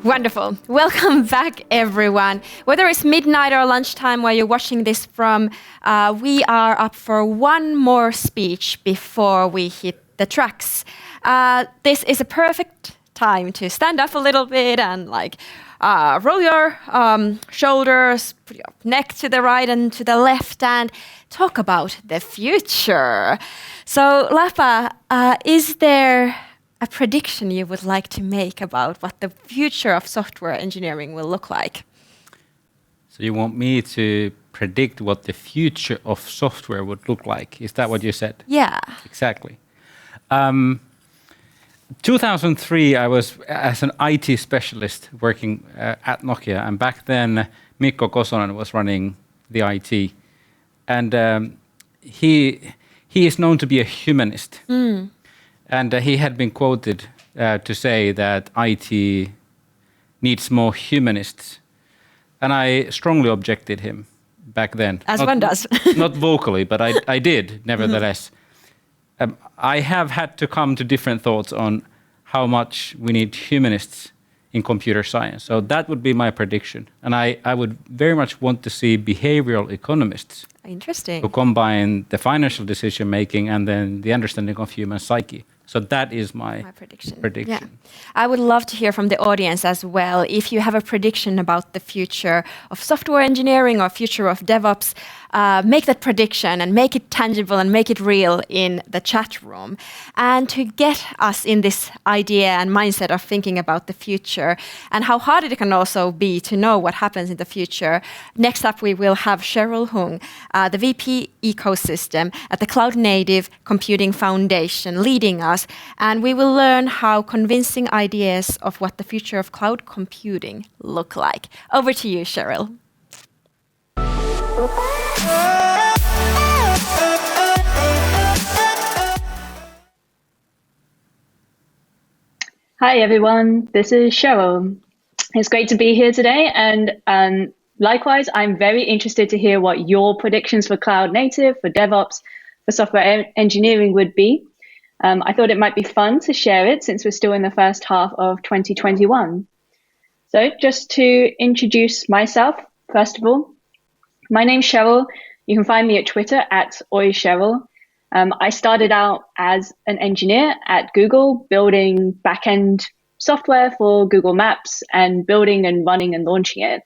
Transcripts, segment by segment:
Wonderful. Welcome back, everyone. Whether it's midnight or lunchtime where you're watching this from, we are up for one more speech before we hit the tracks. This is a perfect time to stand up a little bit and roll your shoulders, put your neck to the right and to the left, and talk about the future. So, Lapa, is there a prediction you would like to make about what the future of software engineering will look like? So you want me to predict what the future of software would look like? Is that what you said? Yeah. Exactly. 2003, I was as an IT specialist working at Nokia, and back then Mikko Kosonen was running the IT, and he is known to be a humanist. And he had been quoted to say that IT needs more humanists. And I strongly objected him back then. As one does. Not vocally, but I did, nevertheless. I have had to come to different thoughts on how much we need humanists in computer science. So that would be my prediction. And I would very much want to see behavioral economists. Interesting. Who combine the financial decision making and then the understanding of human psyche. So that is my prediction. Yeah. I would love to hear from the audience as well. If you have a prediction about the future of software engineering or future of DevOps, make that prediction and make it tangible and make it real in the chat room. And to get us in this idea and mindset of thinking about the future and how hard it can also be to know what happens in the future, next up we will have Cheryl Hung, the VP Ecosystem at the Cloud Native Computing Foundation, leading us. And we will learn how convincing ideas of what the future of cloud computing look like. Over to you, Cheryl. Hi, everyone. This is Cheryl. It's great to be here today. And likewise, I'm very interested to hear what your predictions for cloud native, for DevOps, for software engineering would be. I thought it might be fun to share it since we're still in the first half of 2021. So just to introduce myself, first of all, my name's Cheryl. You can find me at Twitter at OiCheryl. I started out as an engineer at Google, building backend software for Google Maps and building and running and launching it.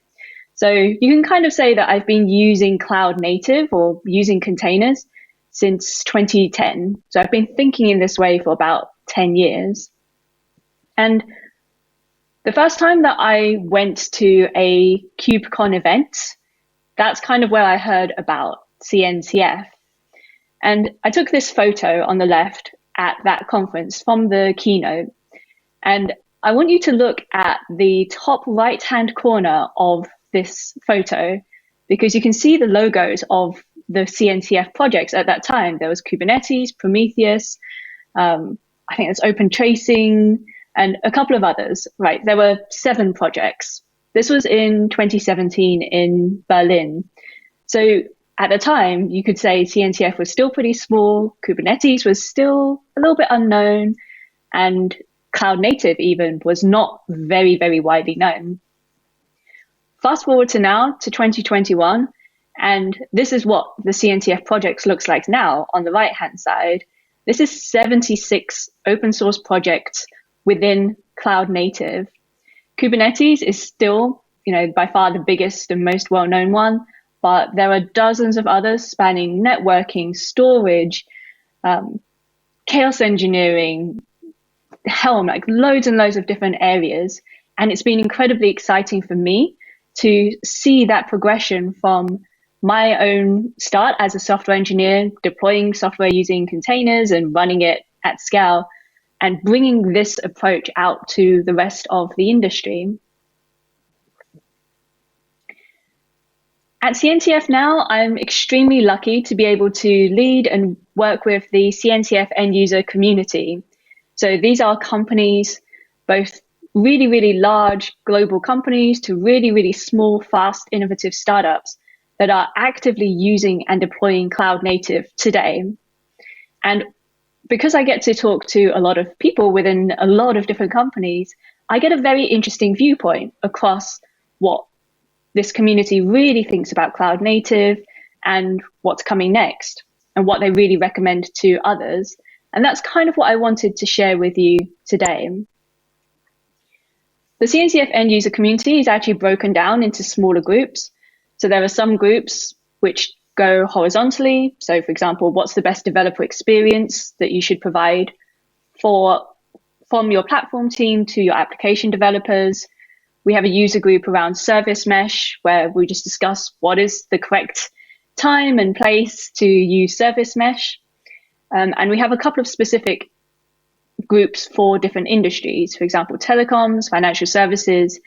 So you can kind of say that I've been using cloud native or using containers since 2010. So I've been thinking in this way for about 10 years. And the first time that I went to a KubeCon event, that's kind of where I heard about CNCF. And I took this photo on the left at that conference from the keynote. And I want you to look at the top right-hand corner of this photo, because you can see the logos of the CNCF projects at that time. There was Kubernetes, Prometheus, I think there's Open Tracing, and a couple of others, right? There were 7 projects. This was in 2017 in Berlin. So at the time, you could say CNCF was still pretty small, Kubernetes was still a little bit unknown, and cloud native even was not very, very widely known. Fast forward to now, to 2021, and this is what the CNCF projects looks like now on the right-hand side. This is 76 open source projects within cloud native. Kubernetes is still, by far the biggest and most well-known one, but there are dozens of others spanning networking, storage, chaos engineering, Helm, like loads and loads of different areas. And it's been incredibly exciting for me to see that progression from my own start as a software engineer, deploying software using containers and running it at scale, and bringing this approach out to the rest of the industry. At CNCF now, I'm extremely lucky to be able to lead and work with the CNCF End User Community. So these are companies, both really, really large global companies to really, really small, fast, innovative startups that are actively using and deploying cloud native today. And because I get to talk to a lot of people within a lot of different companies, I get a very interesting viewpoint across what this community really thinks about cloud native and what's coming next and what they really recommend to others. And that's kind of what I wanted to share with you today. The CNCF End User Community is actually broken down into smaller groups. So there are some groups which go horizontally. So for example, what's the best developer experience that you should provide from your platform team to your application developers? We have a user group around service mesh where we just discuss what is the correct time and place to use service mesh. And we have a couple of specific groups for different industries, for example, telecoms, financial services,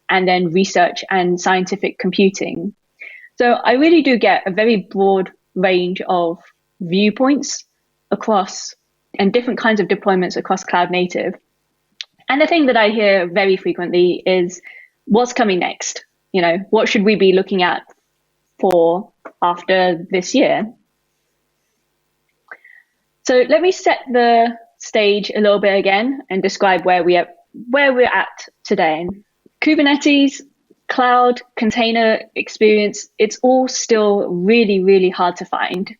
and then research and scientific computing. So I really do get a very broad range of viewpoints across and different kinds of deployments across cloud native. And the thing that I hear very frequently is what's coming next? You know, what should we be looking at for after this year? So let me set the stage a little bit again and describe where we're at today. Kubernetes, cloud, container experience, it's all still really, really hard to find.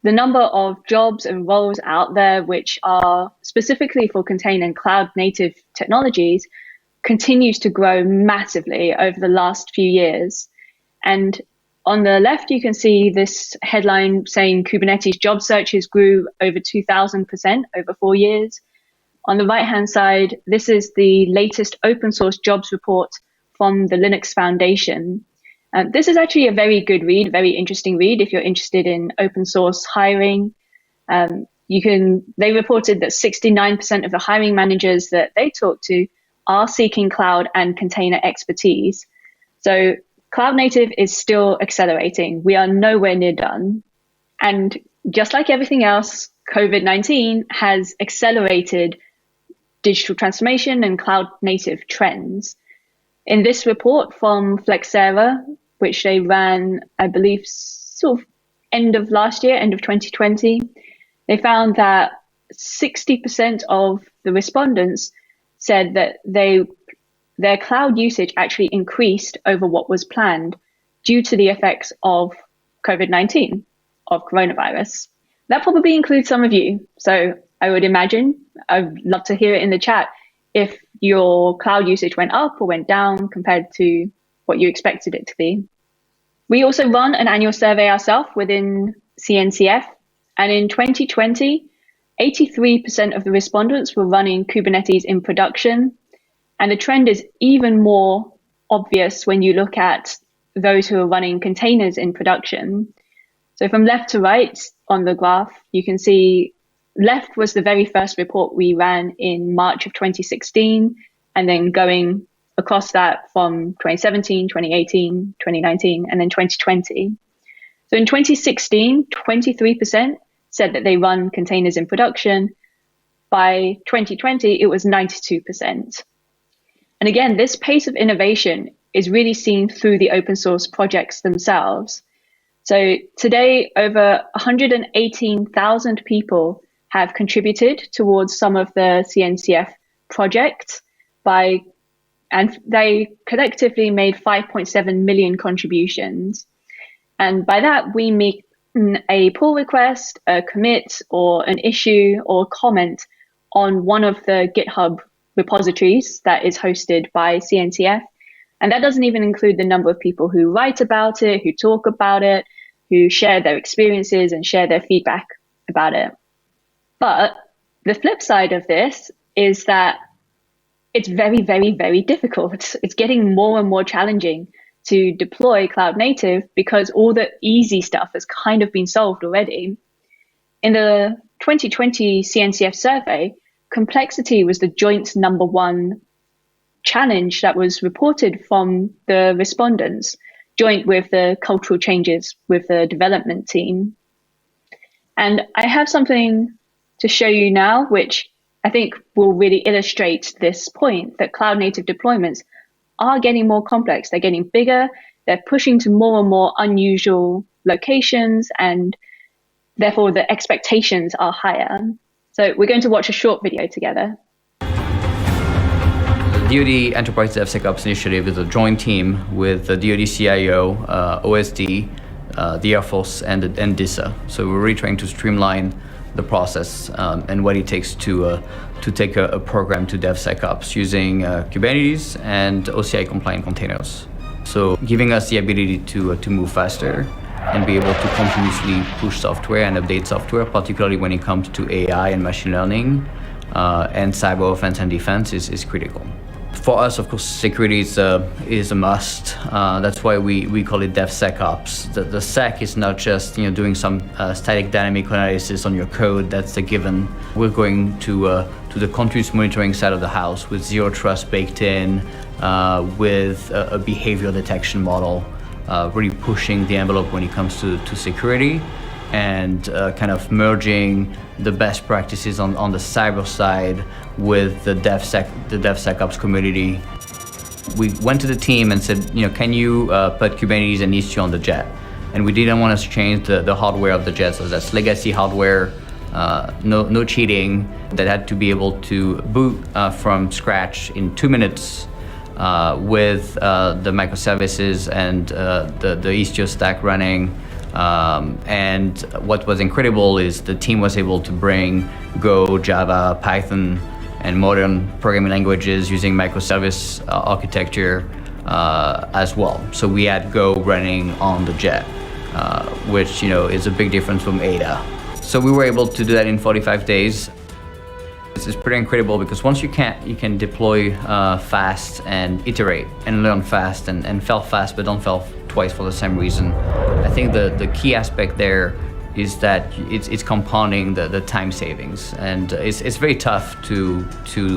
The number of jobs and roles out there which are specifically for container and cloud native technologies continues to grow massively over the last few years. And on the left, you can see this headline saying Kubernetes job searches grew over 2,000% over 4 years. On the right-hand side, this is the latest open source jobs report from the Linux Foundation. This is actually a very good read, very interesting read if you're interested in open source hiring. They reported that 69% of the hiring managers that they talked to are seeking cloud and container expertise. So cloud native is still accelerating. We are nowhere near done. And just like everything else, COVID-19 has accelerated digital transformation and cloud native trends. In this report from Flexera, which they ran, I believe, sort of end of last year, end of 2020, they found that 60% of the respondents said that their cloud usage actually increased over what was planned due to the effects of COVID-19, of coronavirus. That probably includes some of you. So I would imagine, I'd love to hear it in the chat, if your cloud usage went up or went down compared to what you expected it to be. We also run an annual survey ourselves within CNCF. And in 2020, 83% of the respondents were running Kubernetes in production. And the trend is even more obvious when you look at those who are running containers in production. So from left to right on the graph, you can see left was the very first report we ran in March of 2016, and then going across that from 2017, 2018, 2019, and then 2020. So in 2016, 23% said that they run containers in production. By 2020, it was 92%. And again, this pace of innovation is really seen through the open source projects themselves. So today, over 118,000 people have contributed towards some of the CNCF projects and they collectively made 5.7 million contributions. And by that, we make a pull request, a commit, or an issue or comment on one of the GitHub repositories that is hosted by CNCF. And that doesn't even include the number of people who write about it, who talk about it, who share their experiences and share their feedback about it. But the flip side of this is that it's very, very, very difficult. It's getting more and more challenging to deploy cloud native because all the easy stuff has kind of been solved already. In the 2020 CNCF survey, complexity was the joint number one challenge that was reported from the respondents, joint with the cultural changes with the development team. And I have something to show you now, which I think will really illustrate this point that cloud native deployments are getting more complex. They're getting bigger. They're pushing to more and more unusual locations, and therefore the expectations are higher. So we're going to watch a short video together. DoD Enterprise DevSecOps Initiative is a joint team with the DoD CIO, OSD, the Air Force, and DISA. So we're really trying to streamline the process and what it takes to take a program to DevSecOps using Kubernetes and OCI compliant containers. So giving us the ability to move faster and be able to continuously push software and update software, particularly when it comes to AI and machine learning and cyber offense and defense is critical. For us, of course, security is a must. That's why we call it DevSecOps. The sec is not just doing some static dynamic analysis on your code. That's a given. We're going to the continuous monitoring side of the house with zero trust baked in, with a behavior detection model, really pushing the envelope when it comes to security, and kind of merging the best practices on the cyber side with the DevSecOps community. We went to the team and said, can you put Kubernetes and Istio on the jet? And we didn't want to change the hardware of the jet, so that's legacy hardware, no cheating, that had to be able to boot from scratch in 2 minutes with the microservices and the Istio stack running. And what was incredible is the team was able to bring Go, Java, Python, and modern programming languages using microservice architecture as well. So we had Go running on the jet, which is a big difference from Ada. So we were able to do that in 45 days. This is pretty incredible because once you can deploy fast and iterate and learn fast and fail fast, but don't fail twice for the same reason. I think the key aspect there is that it's compounding the time savings, and it's very tough to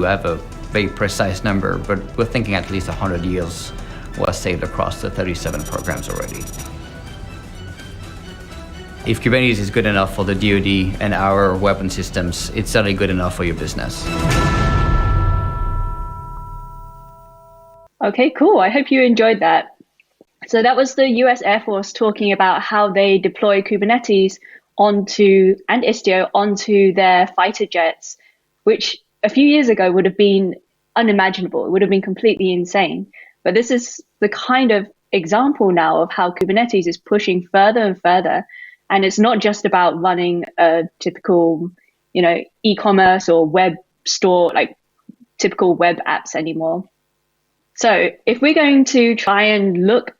have a very precise number, but we're thinking at least 100 years was saved across the 37 programs already. If Kubernetes is good enough for the DoD and our weapon systems, it's certainly good enough for your business. Okay, cool. I hope you enjoyed that. So that was the US Air Force talking about how they deploy Kubernetes and Istio onto their fighter jets, which a few years ago would have been unimaginable. It would have been completely insane. But this is the kind of example now of how Kubernetes is pushing further and further. And it's not just about running a typical, e-commerce or web store, like typical web apps anymore. So if we're going to try and look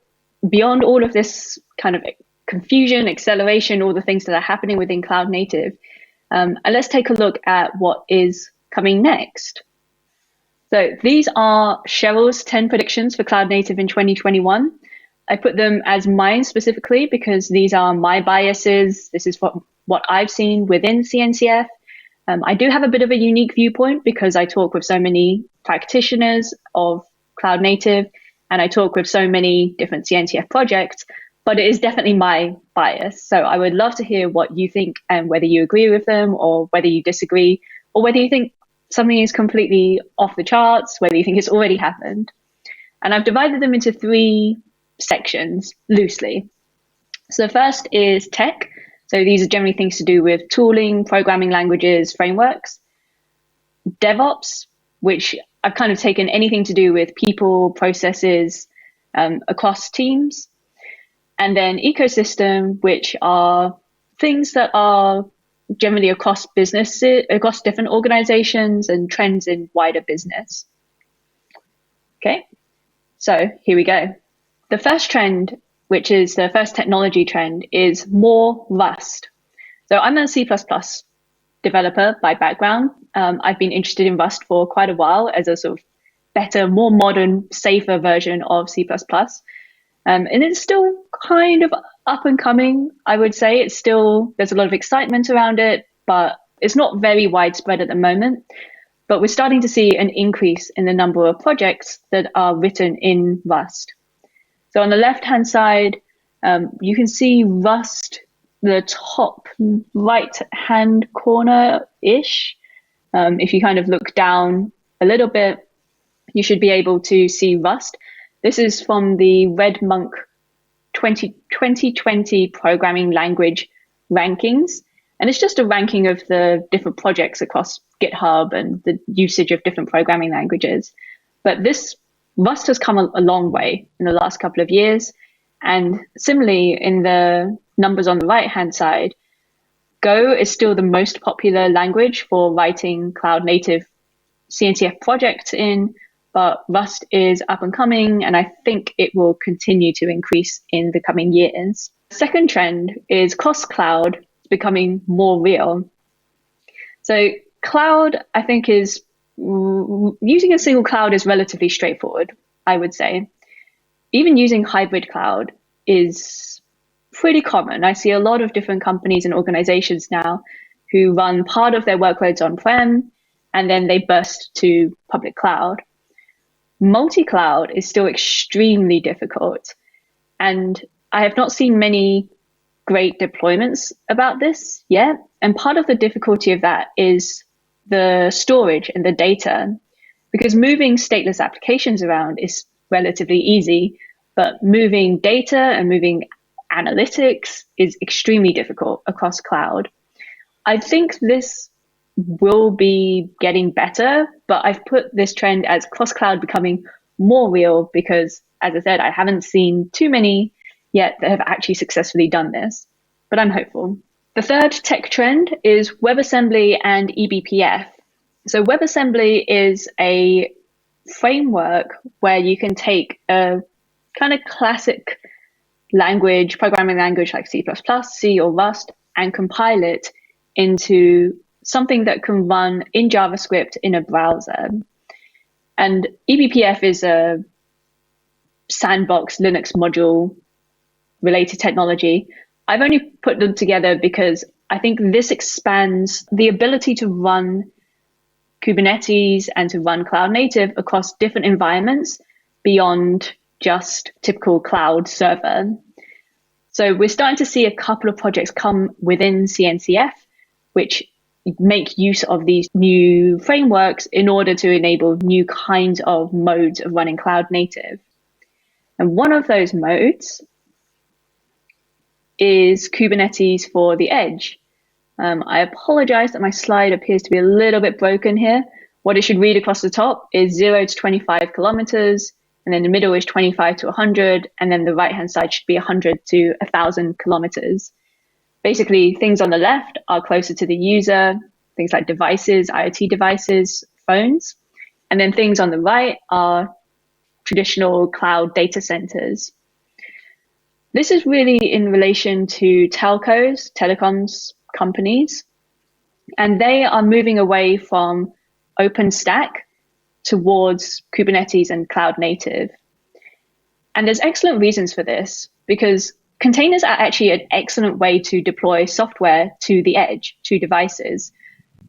beyond all of this kind of confusion, acceleration, all the things that are happening within cloud native, and let's take a look at what is coming next. So these are Cheryl's 10 predictions for cloud native in 2021. I put them as mine specifically because these are my biases. This is what I've seen within CNCF. I do have a bit of a unique viewpoint because I talk with so many practitioners of cloud native and I talk with so many different CNCF projects, but it is definitely my bias. So I would love to hear what you think and whether you agree with them or whether you disagree or whether you think something is completely off the charts, whether you think it's already happened. And I've divided them into 3 sections loosely. So the first is tech. So these are generally things to do with tooling, programming languages, frameworks. DevOps, which I've kind of taken anything to do with people, processes across teams. And then ecosystem, which are things that are generally across businesses, across different organizations and trends in wider business. Okay, so here we go. The first trend, which is the first technology trend, is more Rust. So I'm a C++ developer by background. I've been interested in Rust for quite a while as a sort of better, more modern, safer version of C++. And it's still kind of up and coming, I would say. It's still, there's a lot of excitement around it, but it's not very widespread at the moment. But we're starting to see an increase in the number of projects that are written in Rust. So on the left-hand side, you can see Rust, the top right-hand corner-ish. If you kind of look down a little bit, you should be able to see Rust. This is from the Red Monk 2020 programming language rankings. And it's just a ranking of the different projects across GitHub and the usage of different programming languages. But Rust has come a long way in the last couple of years. And similarly, in the numbers on the right-hand side, Go is still the most popular language for writing cloud native CNCF projects in, but Rust is up and coming, and I think it will continue to increase in the coming years. Second trend is cross-cloud becoming more real. So cloud, I think, is using a single cloud is relatively straightforward, I would say. Even using hybrid cloud is pretty common. I see a lot of different companies and organizations now who run part of their workloads on-prem, and then they burst to public cloud. Multi-cloud is still extremely difficult, and I have not seen many great deployments about this yet. And part of the difficulty of that is the storage and the data, because moving stateless applications around is relatively easy, but moving data and moving analytics is extremely difficult across cloud. I think this will be getting better, but I've put this trend as cross-cloud becoming more real because, as I said, I haven't seen too many yet that have actually successfully done this, but I'm hopeful. The third tech trend is WebAssembly and eBPF. So WebAssembly is a framework where you can take a kind of classic language, programming language like C++, C, or Rust, and compile it into something that can run in JavaScript in a browser. And eBPF is a sandbox Linux module related technology. I've only put them together because I think this expands the ability to run Kubernetes and to run cloud native across different environments beyond just typical cloud server. So we're starting to see a couple of projects come within CNCF, which make use of these new frameworks in order to enable new kinds of modes of running cloud native. And one of those modes is Kubernetes for the edge. I apologize that my slide appears to be a little bit broken here. What it should read across the top is 0 to 25 kilometers, and then the middle is 25 to 100, and then the right-hand side should be 100 to 1,000 kilometers. Basically, things on the left are closer to the user, things like devices, IoT devices, phones, and then things on the right are traditional cloud data centers. This is really in relation to telcos, telecoms companies, and they are moving away from OpenStack towards Kubernetes and cloud native. And there's excellent reasons for this, because containers are actually an excellent way to deploy software to the edge, to devices.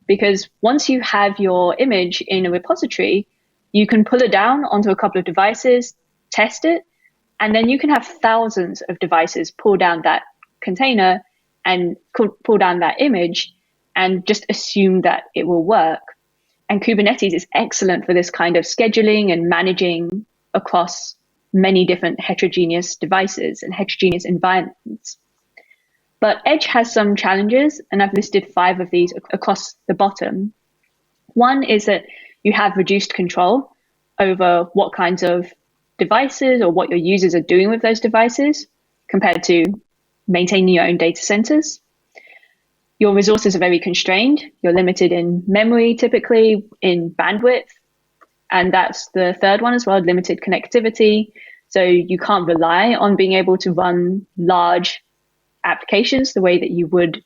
Because once you have your image in a repository, you can pull it down onto a couple of devices, test it, and then you can have thousands of devices pull down that container and pull down that image and just assume that it will work. And Kubernetes is excellent for this kind of scheduling and managing across many different heterogeneous devices and heterogeneous environments. But Edge has some challenges, and I've listed 5 of these across the bottom. One is that you have reduced control over what kinds of devices or what your users are doing with those devices compared to maintaining your own data centers. Your resources are very constrained. You're limited in memory, typically in bandwidth. And that's the third one as well, limited connectivity. So you can't rely on being able to run large applications the way that you would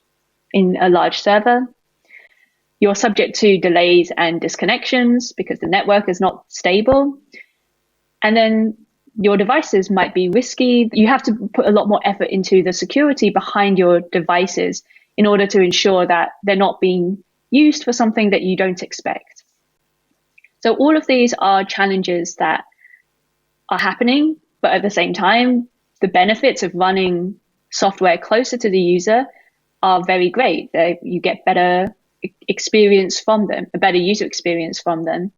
in a large server. You're subject to delays and disconnections because the network is not stable. And then your devices might be risky. You have to put a lot more effort into the security behind your devices in order to ensure that they're not being used for something that you don't expect. So all of these are challenges that are happening, but at the same time, the benefits of running software closer to the user are very great. You get better experience from them, a better user experience from them.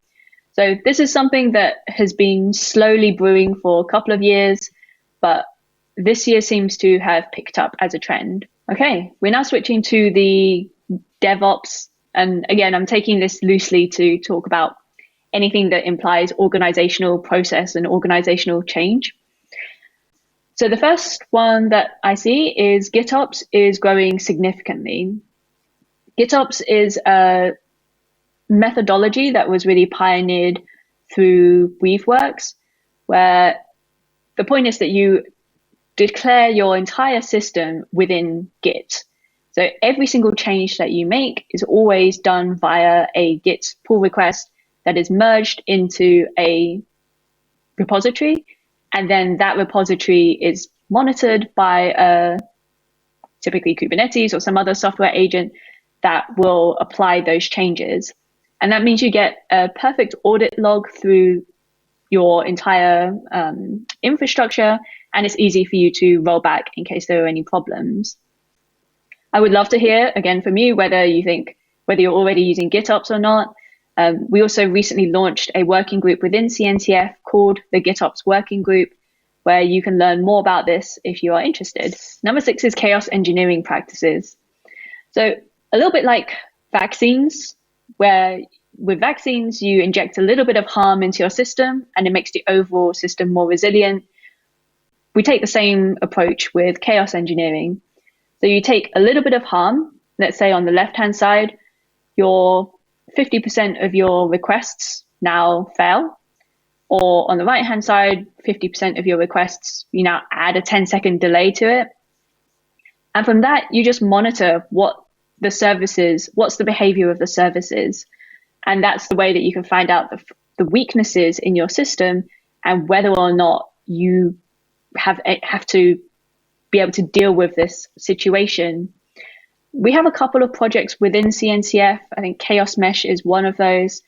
So this is something that has been slowly brewing for a couple of years, but this year seems to have picked up as a trend. Okay, we're now switching to the DevOps. And again, I'm taking this loosely to talk about anything that implies organizational process and organizational change. So the first one that I see is GitOps is growing significantly. GitOps is a methodology that was really pioneered through Weaveworks, where the point is that you declare your entire system within Git. So every single change that you make is always done via a Git pull request that is merged into a repository. And then that repository is monitored by typically Kubernetes or some other software agent that will apply those changes. And that means you get a perfect audit log through your entire infrastructure, and it's easy for you to roll back in case there are any problems. I would love to hear again from you whether you're already using GitOps or not. We also recently launched a working group within CNCF called the GitOps Working Group, where you can learn more about this if you are interested. Number 6 is chaos engineering practices. So a little bit like vaccines, where with vaccines, you inject a little bit of harm into your system and it makes the overall system more resilient. We take the same approach with chaos engineering. So you take a little bit of harm, let's say on the left-hand side, your 50% of your requests now fail. Or on the right-hand side, 50% of your requests, you now add a 10-second delay to it. And from that, you just monitor what the services, what's the behavior of the services. And that's the way that you can find out the weaknesses in your system and whether or not you have to be able to deal with this situation. We have a couple of projects within CNCF. I think Chaos Mesh is one of those.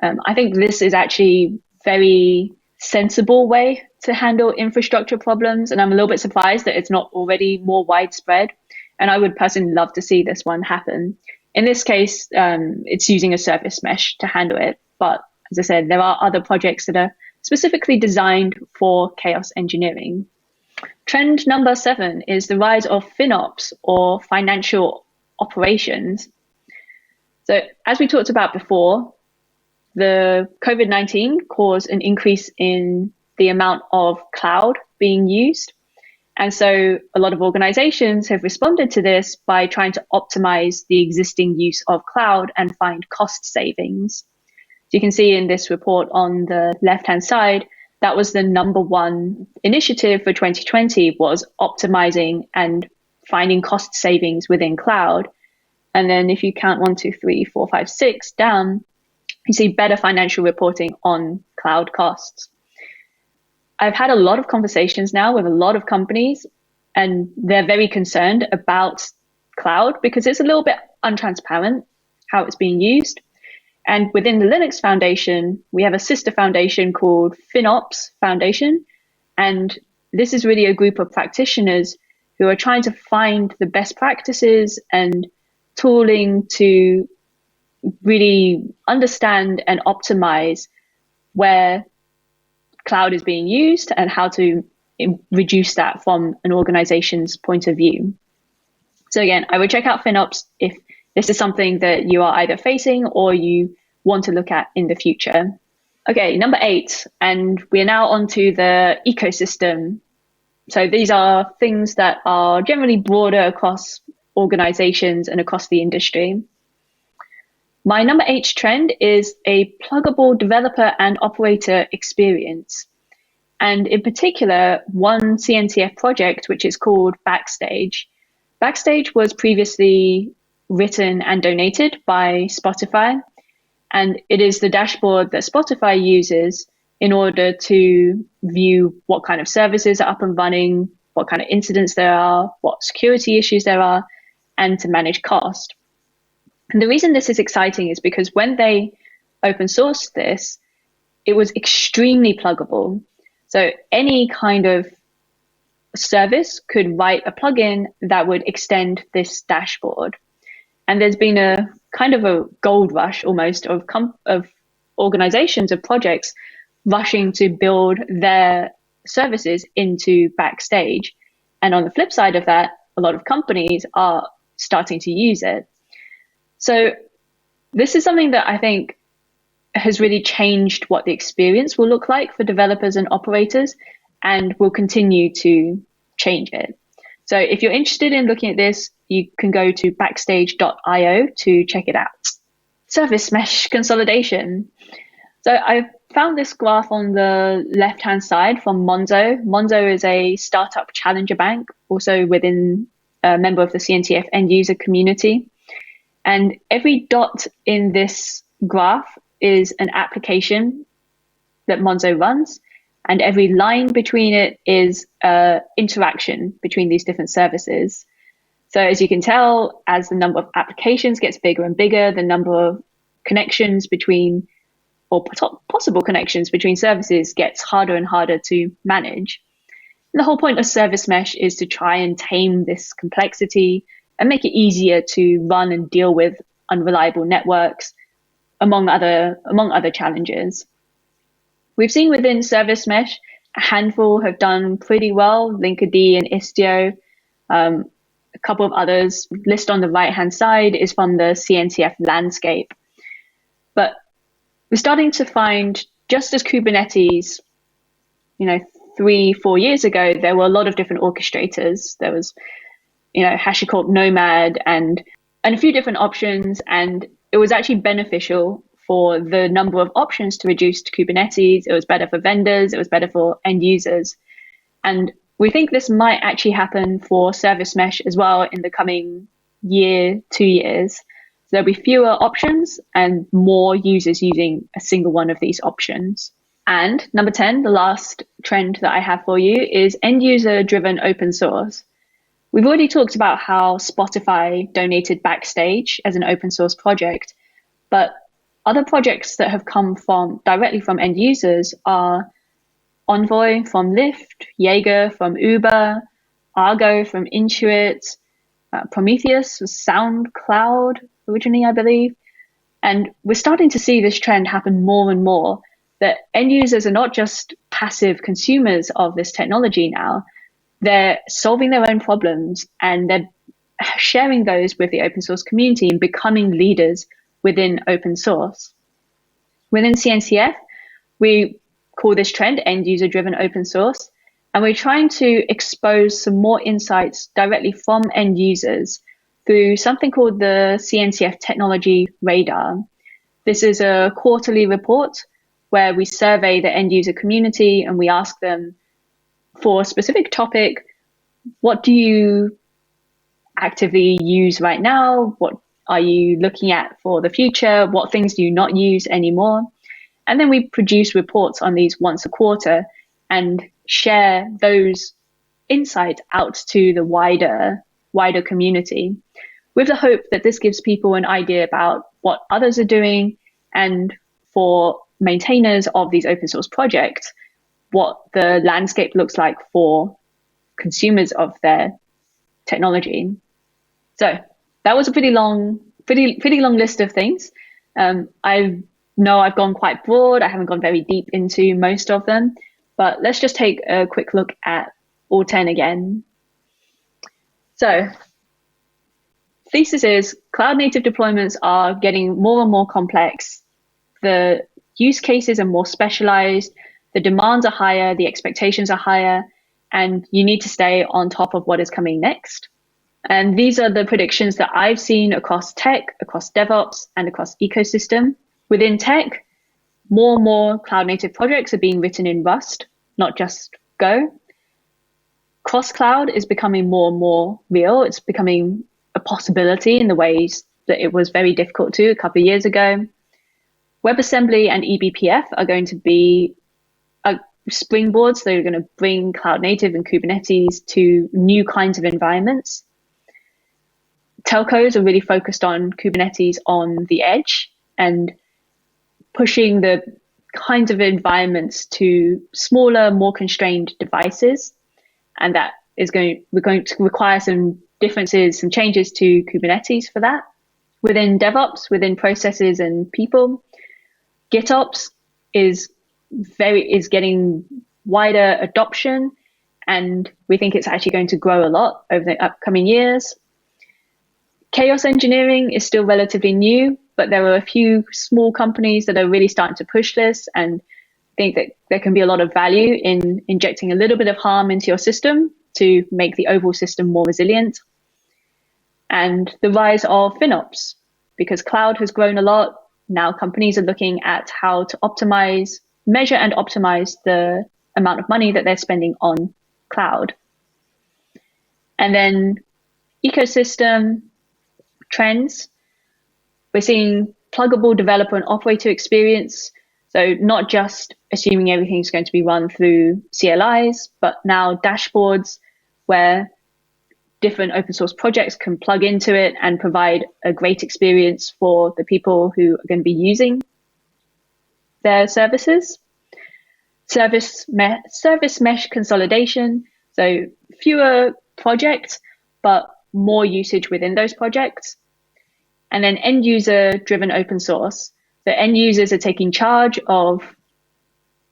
I think this is actually very sensible way to handle infrastructure problems. And I'm a little bit surprised that it's not already more widespread. And I would personally love to see this one happen. In this case, it's using a service mesh to handle it. But as I said, there are other projects that are specifically designed for chaos engineering. Trend number 7 is the rise of FinOps, or financial operations. So as we talked about before, the COVID-19 caused an increase in the amount of cloud being used. And so a lot of organizations have responded to this by trying to optimize the existing use of cloud and find cost savings. So you can see in this report on the left-hand side, that was the number one initiative for 2020, was optimizing and finding cost savings within cloud. And then if you count 1, 2, 3, 4, 5, 6 down, you see better financial reporting on cloud costs. I've had a lot of conversations now with a lot of companies, and they're very concerned about cloud because it's a little bit untransparent how it's being used. And within the Linux Foundation, we have a sister foundation called FinOps Foundation. And this is really a group of practitioners who are trying to find the best practices and tooling to really understand and optimize where cloud is being used and how to reduce that from an organization's point of view. So again, I would check out FinOps if this is something that you are either facing or you want to look at in the future. Okay, number 8, and we are now onto the ecosystem. So these are things that are generally broader across organizations and across the industry. My number 8 trend is a pluggable developer and operator experience. And in particular, one CNCF project, which is called Backstage. Backstage was previously written and donated by Spotify. And it is the dashboard that Spotify uses in order to view what kind of services are up and running, what kind of incidents there are, what security issues there are, and to manage cost. And the reason this is exciting is because when they open sourced this, it was extremely pluggable. So any kind of service could write a plugin that would extend this dashboard. And there's been a kind of a gold rush almost of organizations, of projects rushing to build their services into Backstage. And on the flip side of that, a lot of companies are starting to use it. So this is something that I think has really changed what the experience will look like for developers and operators, and will continue to change it. So if you're interested in looking at this, you can go to backstage.io to check it out. Service mesh consolidation. So I found this graph on the left-hand side from Monzo. Monzo is a startup challenger bank, also within a member of the CNCF End User Community. And every dot in this graph is an application that Monzo runs, and every line between it is interaction between these different services. So as you can tell, as the number of applications gets bigger and bigger, the number of connections between, or possible connections between services, gets harder and harder to manage. And the whole point of service mesh is to try and tame this complexity and make it easier to run and deal with unreliable networks, among other challenges. We've seen within service mesh, a handful have done pretty well, Linkerd and Istio. A couple of others, list on the right-hand side, is from the CNCF landscape. But we're starting to find, just as Kubernetes, 3-4 years ago, there were a lot of different orchestrators. There was, HashiCorp Nomad and a few different options, and it was actually beneficial for the number of options to reduce to Kubernetes. It was better for vendors. It was better for end users. And we think this might actually happen for service mesh as well in the coming year, 2 years. So there'll be fewer options and more users using a single one of these options. And number 10, the last trend that I have for you, is end user driven open source. We've already talked about how Spotify donated Backstage as an open source project, but other projects that have come directly from end users are Envoy from Lyft, Jaeger from Uber, Argo from Intuit, Prometheus was SoundCloud originally, I believe. And we're starting to see this trend happen more and more, that end users are not just passive consumers of this technology now. They're solving their own problems, and they're sharing those with the open source community and becoming leaders within open source. Within CNCF, we call this trend end user driven open source, and we're trying to expose some more insights directly from end users through something called the CNCF Technology Radar. This is a quarterly report where we survey the end user community and we ask them, for a specific topic, what do you actively use right now? What are you looking at for the future? What things do you not use anymore? And then we produce reports on these once a quarter and share those insights out to the wider community, with the hope that this gives people an idea about what others are doing, and for maintainers of these open source projects, what the landscape looks like for consumers of their technology. So that was a pretty long list of things. I know I've gone quite broad. I haven't gone very deep into most of them, but let's just take a quick look at all 10 again. So thesis is cloud native deployments are getting more and more complex. The use cases are more specialized. The demands are higher, the expectations are higher, and you need to stay on top of what is coming next. And these are the predictions that I've seen across tech, across DevOps, and across ecosystem. Within tech, more and more cloud native projects are being written in Rust, not just Go. Cross-cloud is becoming more and more real. It's becoming a possibility in the ways that it was very difficult to a couple of years ago. WebAssembly and eBPF are going to be springboards. They're going to bring cloud native and Kubernetes to new kinds of environments. Telcos are really focused on Kubernetes on the edge and pushing the kinds of environments to smaller, more constrained devices. And that is we're going to require some differences, some changes to Kubernetes for that. Within DevOps, within processes and people, GitOps is getting wider adoption, and we think it's actually going to grow a lot over the upcoming years. Chaos engineering is still relatively new, but there are a few small companies that are really starting to push this and think that there can be a lot of value in injecting a little bit of harm into your system to make the overall system more resilient. And the rise of FinOps, because cloud has grown a lot. Now companies are looking at how to measure and optimize the amount of money that they're spending on cloud. And then ecosystem trends. We're seeing pluggable developer and operator experience. So not just assuming everything's going to be run through CLIs, but now dashboards where different open source projects can plug into it and provide a great experience for the people who are going to be using their services. Service mesh consolidation. So fewer projects, but more usage within those projects. And then end user driven open source. So end users are taking charge of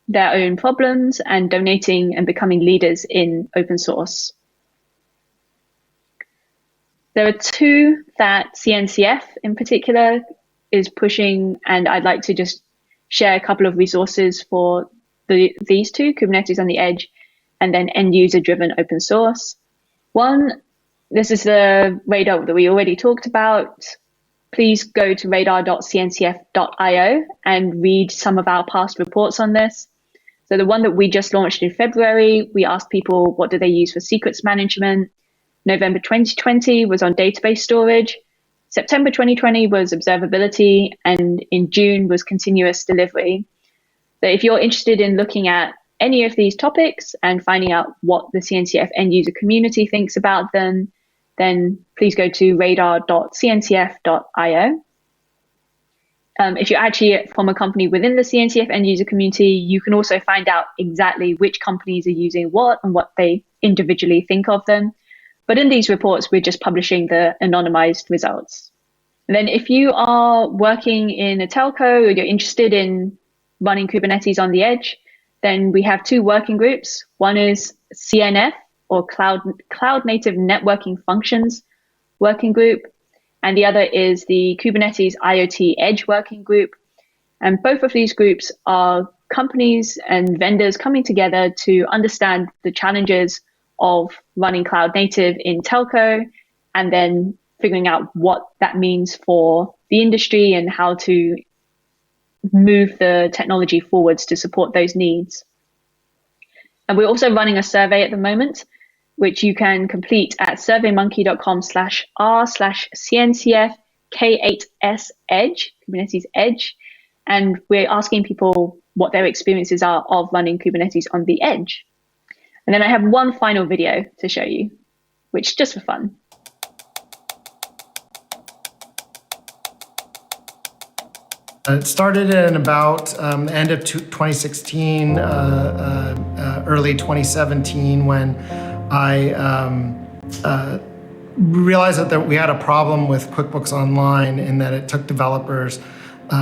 their own problems and donating and becoming leaders in open source. There are two that CNCF in particular is pushing, and I'd like to just share a couple of resources for these two, Kubernetes on the edge, and then end user driven open source. One, this is the Radar that we already talked about. Please go to radar.cncf.io and read some of our past reports on this. So the one that we just launched in February, we asked people what do they use for secrets management. November 2020 was on database storage. September 2020 was observability, and in June was continuous delivery. So if you're interested in looking at any of these topics and finding out what the CNCF end user community thinks about them, then please go to radar.cncf.io. If you're actually from a company within the CNCF end user community, you can also find out exactly which companies are using what and what they individually think of them. But in these reports, we're just publishing the anonymized results. And then if you are working in a telco or you're interested in running Kubernetes on the edge, then we have two working groups. One is CNF, or Cloud Native Networking Functions working group, and the other is the Kubernetes IoT Edge working group. And both of these groups are companies and vendors coming together to understand the challenges of running cloud native in telco, and then figuring out what that means for the industry and how to move the technology forwards to support those needs. And we're also running a survey at the moment, which you can complete at surveymonkey.com/r/CNCF K8S Edge, Kubernetes Edge. And we're asking people what their experiences are of running Kubernetes on the edge. And then I have one final video to show you, which is just for fun. It started in about end of 2016, early 2017, when I realized that we had a problem with QuickBooks Online in that it took developers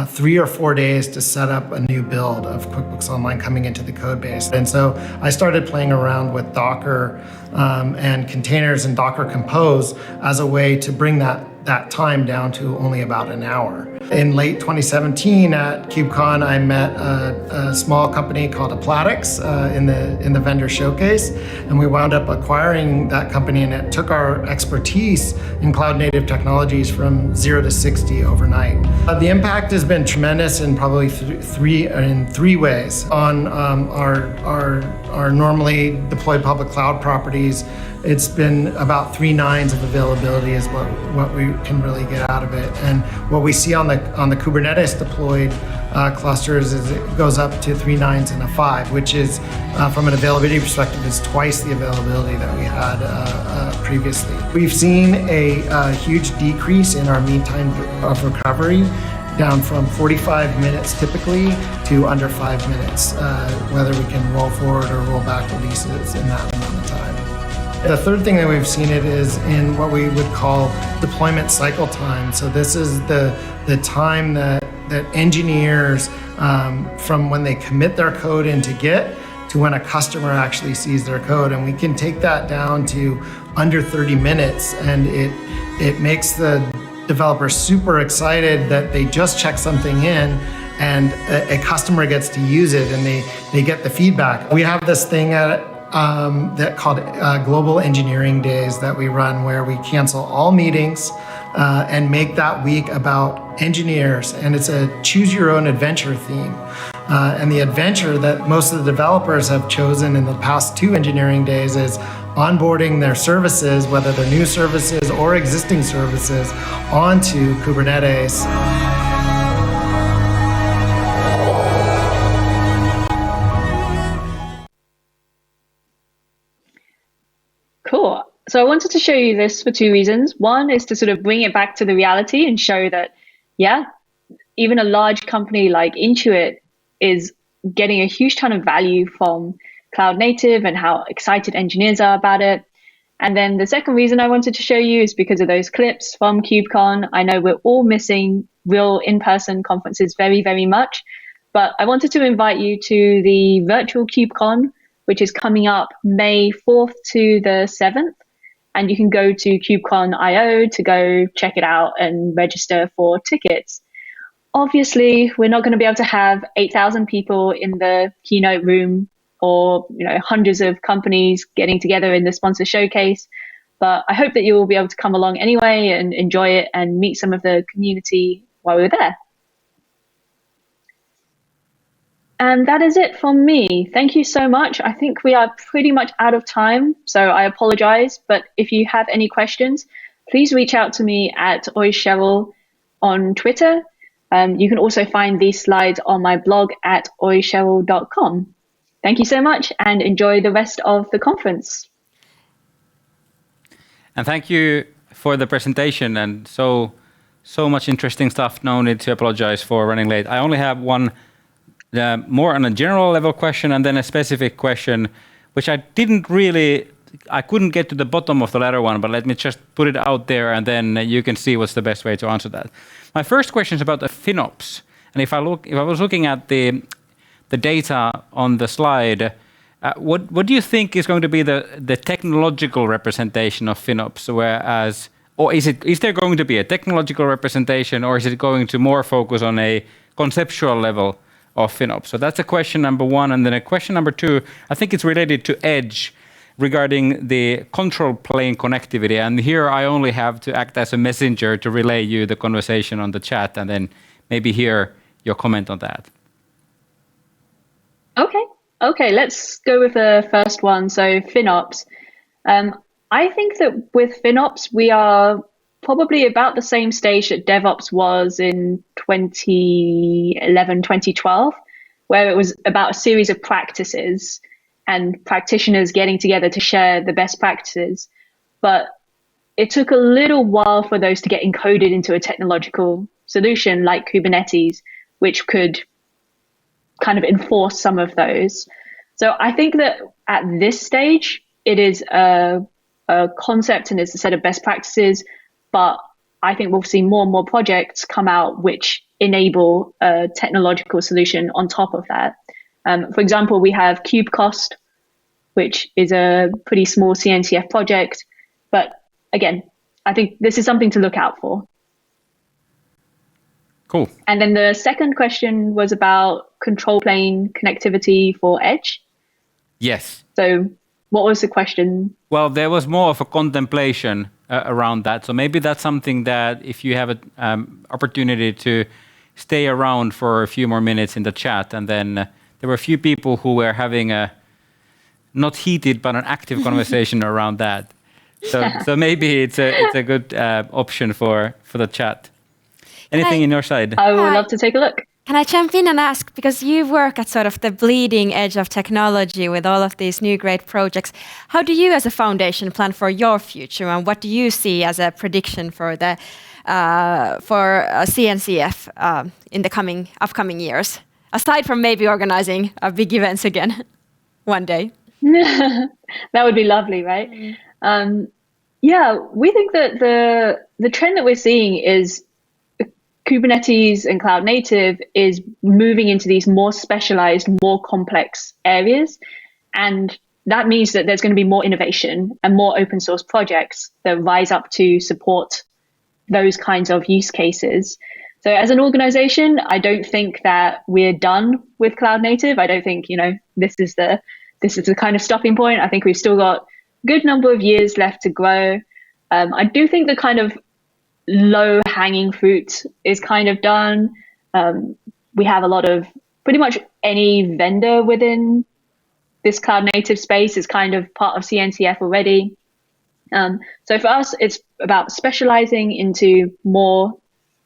3 or 4 days to set up a new build of QuickBooks Online coming into the code base. And so I started playing around with Docker and containers and Docker Compose as a way to bring that time down to only about an hour. In late 2017 at KubeCon, I met a small company called Aplatix in the vendor showcase, and we wound up acquiring that company, and it took our expertise in cloud native technologies from 0 to 60 overnight. The impact has been tremendous in probably three ways. On our normally deployed public cloud properties, it's been about 3 nines of availability is what we can really get out of it. And what we see on the Kubernetes deployed clusters is it goes up to 3 nines and a 5, which is from an availability perspective is twice the availability that we had previously. We've seen a huge decrease in our mean time of recovery, down from 45 minutes typically to under 5 minutes, whether we can roll forward or roll back releases in that amount of time. The third thing that we've seen it is in what we would call deployment cycle time. So this is the time that engineers, from when they commit their code into Git to when a customer actually sees their code. And we can take that down to under 30 minutes, and it makes the developers super excited that they just check something in and a customer gets to use it and they get the feedback. We have this thing that called Global Engineering Days that we run where we cancel all meetings and make that week about engineers, and it's a choose your own adventure theme. And the adventure that most of the developers have chosen in the past 2 engineering days is onboarding their services, whether they're new services or existing services, onto Kubernetes. Cool. So I wanted to show you this for 2 reasons. One is to sort of bring it back to the reality and show that, yeah, even a large company like Intuit is getting a huge ton of value from cloud native and how excited engineers are about it. And then the second reason I wanted to show you is because of those clips from KubeCon. I know we're all missing real in-person conferences very, very much, but I wanted to invite you to the virtual KubeCon, which is coming up May 4th to the 7th. And you can go to KubeCon.io to go check it out and register for tickets. Obviously, we're not going to be able to have 8,000 people in the keynote room or hundreds of companies getting together in the sponsor showcase. But I hope that you will be able to come along anyway and enjoy it and meet some of the community while we're there. And that is it from me. Thank you so much. I think we are pretty much out of time, so I apologize. But if you have any questions, please reach out to me at Cheryl on Twitter. You can also find these slides on my blog at oicheryl.com. Thank you so much and enjoy the rest of the conference. And thank you for the presentation and so much interesting stuff. No need to apologize for running late. I only have one more on a general level question and then a specific question, which I couldn't get to the bottom of the latter one, but let me just put it out there and then you can see what's the best way to answer that. My first question is about the FinOps. And if I was looking at the data on the slide, what do you think is going to be the technological representation of FinOps? Or is there going to be a technological representation, or is it going to more focus on a conceptual level of FinOps? So that's a question number 1. And then a question number 2, I think it's related to Edge regarding the control plane connectivity. And here I only have to act as a messenger to relay you the conversation on the chat and then maybe hear your comment on that. Okay, let's go with the first one. So FinOps. I think that with FinOps, we are probably about the same stage that DevOps was in 2011, 2012, where it was about a series of practices and practitioners getting together to share the best practices. But it took a little while for those to get encoded into a technological solution like Kubernetes, which could kind of enforce some of those. So I think that at this stage, it is a concept and it's a set of best practices, but I think we'll see more and more projects come out which enable a technological solution on top of that. For example, we have KubeCost, which is a pretty small CNCF project. But again, I think this is something to look out for. Cool. And then the second question was about control plane connectivity for Edge. Yes. So what was the question? Well, there was more of a contemplation around that. So maybe that's something that if you have an opportunity to stay around for a few more minutes in the chat, and then there were a few people who were having a not heated but an active conversation around that. So maybe it's a good option for the chat. Anything in your side? I would love to take a look. Can I jump in and ask, because you work at sort of the bleeding edge of technology with all of these new great projects, how do you as a foundation plan for your future, and what do you see as a prediction for the CNCF in the upcoming years, aside from maybe organizing big events again one day? That would be lovely, right? Yeah, we think that the trend that we're seeing is Kubernetes and cloud native is moving into these more specialized, more complex areas. And that means that there's going to be more innovation and more open source projects that rise up to support those kinds of use cases. So as an organization, I don't think that we're done with cloud native. I don't think, this is the kind of stopping point. I think we've still got a good number of years left to grow. I do think the kind of low hanging fruit is kind of done. We have a lot of pretty much any vendor within this cloud native space is kind of part of CNCF already. So for us, it's about specializing into more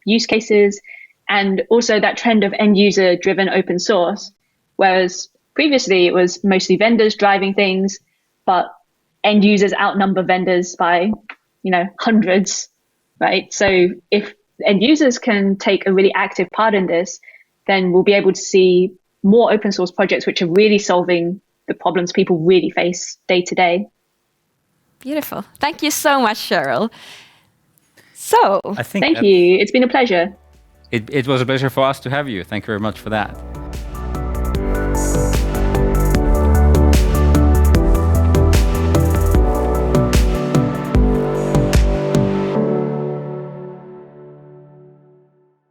use cases and also that trend of end user driven open source. Whereas previously it was mostly vendors driving things, but end users outnumber vendors by, hundreds, right? So if end users can take a really active part in this, then we'll be able to see more open source projects which are really solving the problems people really face day to day. Beautiful. Thank you so much, Cheryl. So, thank you. It's been a pleasure. It was a pleasure for us to have you. Thank you very much for that.